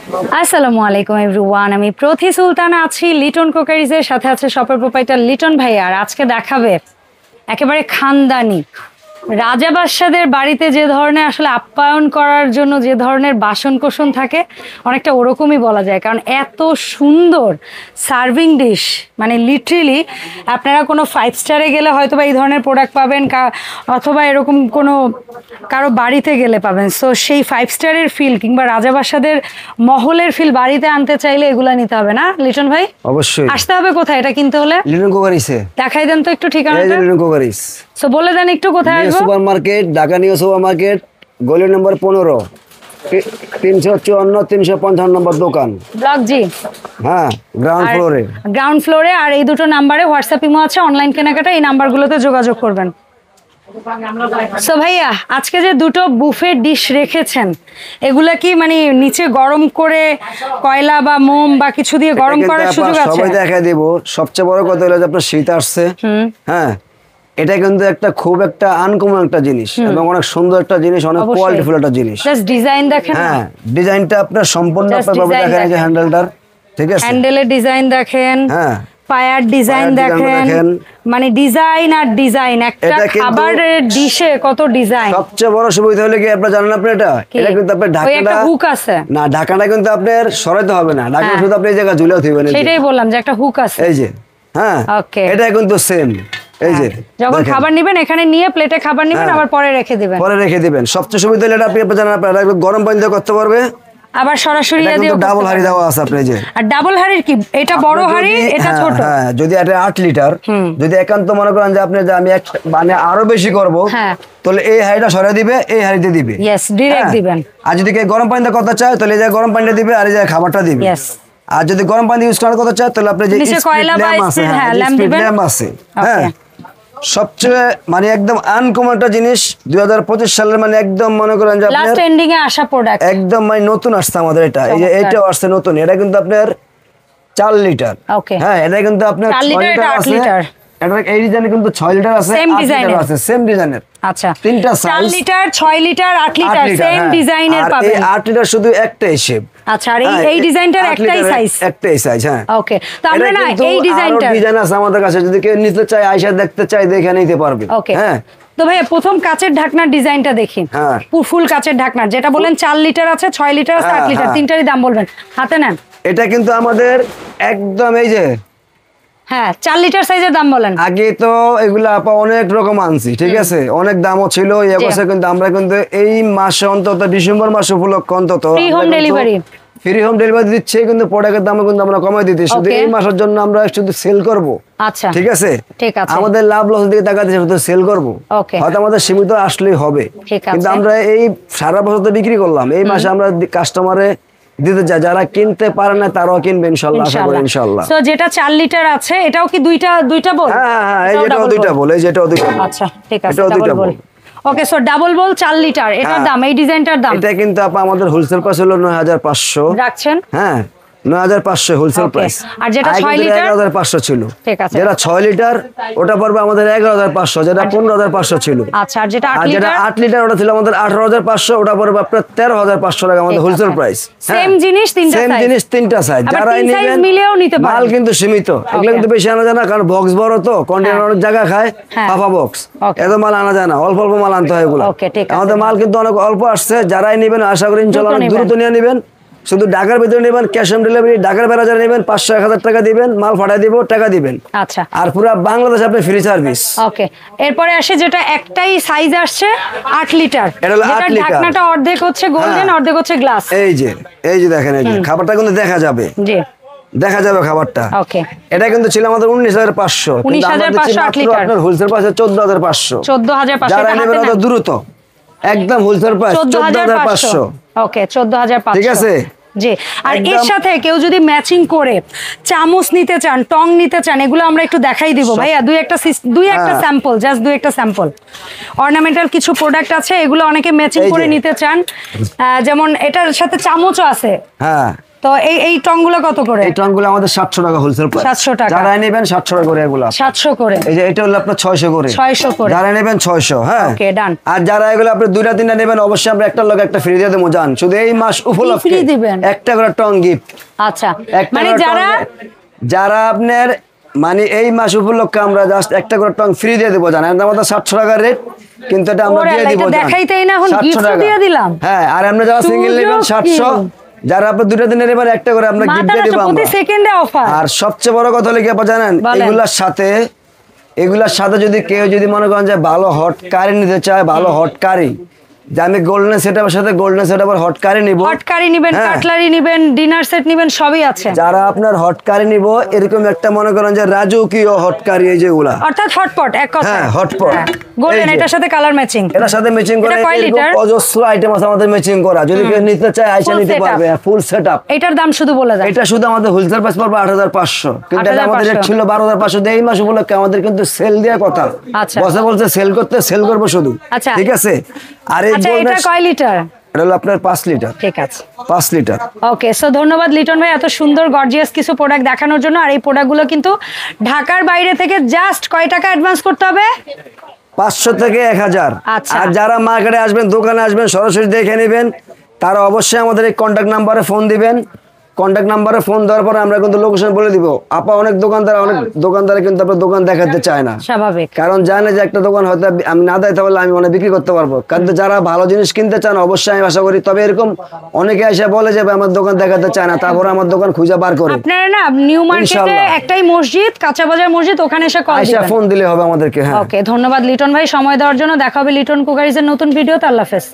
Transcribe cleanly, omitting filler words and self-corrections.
আসসালামু আলাইকুম এভরিওয়ান, আমি প্রথি সুলতানা আছি লিটন কুকারিজের সাথে আছে শপের প্রোপাইটার লিটন ভাই। আর আজকে দেখাবে একেবারে খানদানি রাজা বাদশাদের বাড়িতে যে ধরনের আসলে আপ্যায়ন করার জন্য যে ধরনের বাসন কোসন থাকে অনেকটা ওরকমই বলা যায়, কারণ এত সুন্দর সার্ভিং ডিশ, মানে লিটারেলি আপনারা কোনো 5 স্টারে গেলে হয়তো বা এই ধরনের প্রোডাক্ট পাবেন, অথবা এরকম কোনো কারো বাড়িতে গেলে পাবেন। সো সেই 5 স্টারের ফিল কিংবা রাজা বাদশাদের মহলের ফিল বাড়িতে আনতে চাইলে এগুলা নিতে হবে না লিটন ভাই? অবশ্যই। আসতে হবে কোথায় এটা কিনতে হলে? লিটন কুকারিজে। দেখাই দেন তো একটু ঠিকানাটা। লিটন কুকারিজ। সো বলে দেন একটু কোথায় আসবো? Super market, Dhaka new super market, গলি নম্বর 15, 354 355 নম্বর দোকান, ব্লক জি। হ্যাঁ, গ্রাউন্ড ফ্লোরে। আর এই দুটো নাম্বারে হোয়াটসঅ্যাপ ইমো আছে, অনলাইন কেনাকাটা এই নাম্বারগুলোতে যোগাযোগ করবেন। সো ভাইয়া, আজকে যে দুটো বুফে ডিশ রেখেছেন এগুলা কি মানে নিচে গরম করে কয়লা বা মোম বা কিছু দিয়ে গরম করার সুযোগ আছে? সবাই দেখাই দেব। সবচেয়ে বড় কথা হলো যে আপনার শীত আসছে, হ্যাঁ, এটা কিন্তু খুব একটা আনকমন একটা জিনিস এবং অনেক সুন্দর একটা জিনিস, অনেক কোয়ালিটিফুল একটা জিনিস। জাস্ট ডিজাইন দেখেন। হ্যাঁ, ডিজাইনটা আপনার সম্পূর্ণ ভাবে দেখেন, এই যে হ্যান্ডেলটার, ঠিক আছে, হ্যান্ডেলের ডিজাইন দেখেন, হ্যাঁ, পায়ার ডিজাইন দেখেন, মানে ডিজাইন আর ডিজাইন। একটা খাবারের ডিশে কত ডিজাইন। সবচেয়ে বড় সুবিধা হলো কি আপনারা জানেন, আপনি এটা কিন্তু আপনার ঢাকনাটা হুক আছে না, ঢাকনাটা কিন্তু আপনার সরাইতে হবে না, ঢাকনা শুধু আপনি এই জায়গা ঝুলিয়ে দিবেন। সেটাই বললাম যে একটা হুক আছে, এই যে, হ্যাঁ, ওকে, এটা কিন্তু সেম। এই যে যখন খাবার নেবেন এখানে নিয়ে প্লেটে খাবার নেবেন, আবার পরে রেখে দিবেন। সবচেয়ে সুবিধা হলো এটা আপনি জানেন, আপনারা গরম পানি দিয়ে করতে পারবে, আবার সরাসরি ডাবল হাড়ি দেওয়া আছে আপনি। যে আর ডাবল হাড়ির কি এটা বড় হাড়ি, এটা ছোট? হ্যাঁ, যদি এটা 8 লিটার, যদি একান্ত মনে করেন যে আপনি যে আমি মানে আরো বেশি করব, তাহলে এই হাড়িটা সরিয়ে দিবে, এই হাড়িতে দিবে, यस, ডাইরেক্ট দিবেন। আর যদি কেউ গরম পানি দিয়ে করতে চায় তাহলে এই যে গরম পানিটা দিবে, আর এই যে খাবারটা দিবে। यस। আর যদি গরম পানি ইউজ করার কথা চায় তাহলে আপনি যে নিচে কয়লা বা ল্যাম্প আছে, হ্যাঁ। সবচেয়ে মানে একদম আনকমন একটা জিনিস 2025 সালের, মানে একদম মনে করেন যে আপনার লাস্ট এন্ডিং এ আসা প্রোডাক্ট, একদম মানে নতুন আসছে আমাদের এটা। এই যে এইটাও আসছে নতুন, এটা কিন্তু আপনার 4 লিটার, হ্যাঁ, এটা কিন্তু আপনার 4 লিটার, এটা 8 লিটার। এটা এই ডিজাইনে কিন্তু 6 লিটার আছে, 8 লিটার আছে, সেম ডিজাইনের। আচ্ছা, তিনটা size, 4 litre, 6 litre, 8 litre, same ডিজাইনের পাবেন। এই 8 লিটার শুধু একটাই শেপ। আচ্ছা, আর এই ডিজাইনটার একটাই সাইজ, হ্যাঁ, ওকে। তো আমরা না এই ডিজাইনটা, ডিজাইন আছে আমাদের কাছে, যদি কেউ নিতে চায় আয়শা দেখতে চায় দেখে নিতে পারবে, হ্যাঁ। তো ভাই প্রথম কাচের ঢাকনার ডিজাইনটা দেখি, ফুল কাচের ঢাকনা, যেটা বলেন 4 লিটার আছে, 6 লিটার আছে, 8 লিটার, তিনটারই দাম বলবেন, হাতে নেন। এটা কিন্তু আমাদের একদম এই যে, হ্যাঁ, 4 লিটার সাইজের দাম বলেন। আগে তো এগুলো আপা অনেক রকম আনছি, ঠিক আছে, অনেক দামও ছিল এই অবস্থা, কিন্তু আমরা কিন্তু এই মাসে অন্তত ডিসেম্বর মাস উপলক্ষে অন্তত ফ্রি হোম ডেলিভারি দিচ্ছে, কিন্তু প্রোডাক্টের দাম কিন্তু আমরা কমাই দিতে, শুধু এই মাসের জন্য আমরা শুধু সেল করব। আচ্ছা, ঠিক আছে, আমাদের লাভ লস দিকে তাকাতে শুধু সেল করব, হয়তো আমাদের সীমিত আসলেই হবে, কিন্তু আমরা এই সারা বছর তো বিক্রি করলাম, এই মাসে আমরা কাস্টমারে দিতে চাই, যারা কিনতে পারে না তারাও কিনবে ইনশাআল্লাহ, আশা করি ইনশাআল্লাহ। সো যেটা 4 লিটার আছে এটাও কি দুইটা বল? হ্যাঁ, এই যেটাও দুইটা বল, এই যেটাও দুইটা বল। আচ্ছা, ঠিক আছে, ডাবল বল। ওকে, সো ডাবল বল 4 লিটার, এটার দাম, এই ডিজাইনটার দাম, এটা কিন্তু আপা আমাদের হোলসেল প্রাইস হলো 9500 রাখছেন, হ্যাঁ, 9500 হোলসেল প্রাইস। আর যেটা 6 লিটার 11500 ছিল, ঠিক আছে, যেটা 6 লিটার ওটা পড়বে আমাদের 11500, যেটা 15500 ছিল। আচ্ছা, আর যেটা 8 লিটার ওটা ছিল আমাদের 18500, ওটা পড়বে আপনার 13500 টাকা আমাদের হোলসেল প্রাইস। সেম জিনিস তিনটা সাইজ, যারা নেবেন মিলেও নিতে পারেন, মাল কিন্তু সীমিত, এগুলো কিন্তু বেশি আনা যায় না, কারণ বক্স বড় তো, কন্টেনার অনেক জায়গা খায়, পাপা বক্স, এত মাল আনা যায় না, অল্প অল্প মাল আনতে হয় এগুলো। আমাদের মাল কিন্তু অনেক অল্প আসছে, যারাই নেবেন আশা করি ইনশাআল্লাহ অনেক দ্রুত নিয়ে নেবেন। শুধু ঢাকার ভিতরে নেবেন, ক্যাশ অন ডেলিভারি, ঢাকার বাইরে যারা নেবেন 500-1000 টাকা দিবেন, মাল পাঠিয়ে দিব, টাকা দিবেন। আচ্ছা, আর পুরো বাংলাদেশে আপনি ফ্রি সার্ভিস। ওকে, এরপরে আসে যেটা একটাই সাইজ আসছে 8 লিটার, এটা হলো 8 লিটার, ঢাকনাটা অর্ধেক হচ্ছে গোল্ডেন, অর্ধেক হচ্ছে গ্লাস। এই যে দেখেন, এই যে খাবারটা কিন্তু দেখা যাবে, জি দেখা যাবে খাবারটা। ওকে, এটা কিন্তু ছিল আমাদের 19500, কিন্তু আমাদের 8 লিটার আপনার হোলসেল প্রাইস 14500, 14500, যারা নেবেন অত দ্রুত একদম হোলসেল প্রাইস 14500। ওকে, 14500, ঠিক আছে, জি। আর এর সাথে কেউ যদি ম্যাচিং করে চামচ নিতে চান, টং নিতে চান, এগুলো আমরা একটু দেখাই দিব ভাইয়া, দুই একটা স্যাম্পল, জাস্ট দুই একটা স্যাম্পল। অর্নামেন্টাল কিছু প্রোডাক্ট আছে, এগুলো অনেকে ম্যাচিং করে নিতে চান, যেমন এটার সাথে চামচও আছে, হ্যাঁ, তো এই টংগুলো কত করে? এই টংগুলো আমাদের 700 টাকা হোলসেল প্রাইস। 700 টাকা। যারা নেবেন 700 টাকা করে এগুলো। 700 করে। এই যে এটা হলো আপনার 600 করে। 600 করে। যারা নেবেন 600, হ্যাঁ। ওকে, ডান। আর যারা এগুলো আপনি 2টা 3টা নেবেন অবশ্যই আমরা একটা লগে একটা ফ্রি দিয়ে দেবো জান। শুধু এই মাস উপলক্ষে ফ্রি দিবেন? একটা করে টং গিফট। আচ্ছা, একটা মানে করে যারা যারা আপনার মানে এই মাস উপলক্ষে আমরা জাস্ট একটা করে টং ফ্রি দিয়ে দেবো জান। আমাদের 700 টাকার রেট, কিন্তু এটা আমরা ওরে দিয়ে আল্লাহ, দিব এটা জান। দেখাইতেই না, এখন 700 gift টাকা। দিয়ে দিলাম। হ্যাঁ, আর আমরা যারা সিঙ্গেল নেবেন সুযোগ কি? 700, যারা আপনি 2টা দিনের নেবেন একটা করে আমরা গিফট দিয়ে দেব প্রতি আমরা। সেকেন্ডে অফার। আর সবচেয়ে বড় কথা হলো কি আপনি জানেন, বলেন। এগুলার সাথে যদি কেউ যদি মনে করেন যে ভালো হট কারি নিতে চায়, ভালো হট কারি, যে আমি গোল্ডেন সেটআপের সাথে গোল্ডেন সেটআপের হট কারি নিব, হট কারি নিবেন, হ্যাঁ। কাটলারি নিবেন, ডিনার সেট নিবেন, সবই আছে। যারা আপনার হট কারি নিব এরকম একটা মনে করেন যে রাজকীয় হট কারি, এই যেগুলা অর্থাৎ হটপট এক কথা। হ্যাঁ, হটপট। গোল্ডেন, এই যে। এটার সাথে কালার ম্যাচিং। এটার সাথে ম্যাচিং করে এটা কয় এরকম লিটার? অজস্র আইটেম আছে আমাদের ম্যাচিং করা। যদি কেউ নিতে চায় আইসা Full নিতে setup। পারবে, ফুল সেটআপ। এটার দাম শুধু বলে দেন। এটা শুধু আমাদের হোলসেল প্রাইস পড়বে 8500, কিন্তু এটা আমাদের 8500 রেট ছিল 12500। এই মাস উপলক্ষে আমাদের কিন্তু সেল দেওয়ার কথা। আচ্ছা। বসে বলছে সেল করতে, সেল করবো শুধু। আচ্ছা। ঠিক আছে। আর এই আচ্ছা, এটা কয় লিটার? এটা হলো আপনার 5 লিটার। ঠিক আছে। 5 লিটার। ওকে, সো ধন্যবাদ লিটন ভাই এত সুন্দর গর্জিয়াস কিছু প্রোডাক্ট দেখানোর জন্য। আর এই প্রোডাক্টগুলো কিন্তু ঢাকার বাইরে থেকে জাস্ট কয় টাকা অ্যাডভান্স করতে হবে? 500 থেকে 1000। আচ্ছা। আর যারা মার্কেটে আসবেন, দোকানে আসবেন, সরাসরি দেখে নেবেন, তারা অবশ্যই আমাদের এই কন্ট্যাক্ট নাম্বারে ফোন দিবেন। কন্ট্যাক্ট নাম্বারে ফোন দেওয়ার পরে আমরা কিন্তু লোকেশন বলে দিব। অনেক দোকানদার কিন্তু আপনার দোকান দেখাতে চায় না, স্বাভাবিক। কারণ জানে যে একটা দোকান হয়তো আমি না দেয় তাহলে আমি অনেক বিক্রি করতে পারবো। কিন্তু যারা ভালো জিনিস কিনতে চান অবশ্যই আমি আশা করি। তবে এরকম অনেকে এসে বলে যে ভাই আমার দোকান দেখাতে চায় না, তারপরে আমার দোকান খুঁজে বার করে। আপনারা না নিউ মার্কেটে ইনশাআল্লাহ। একটাই মসজিদ, কাঁচা বাজার মসজিদ, ওখানে এসে কল আইসা দিবেন। ফোন দিলে হবে আমাদেরকে। হ্যাঁ, ওকে, ধন্যবাদ লিটন ভাই সময় দেওয়ার জন্য। দেখা হবে লিটন কুকারিজের নতুন ভিডিওতে। আল্লাহ হাফেজ।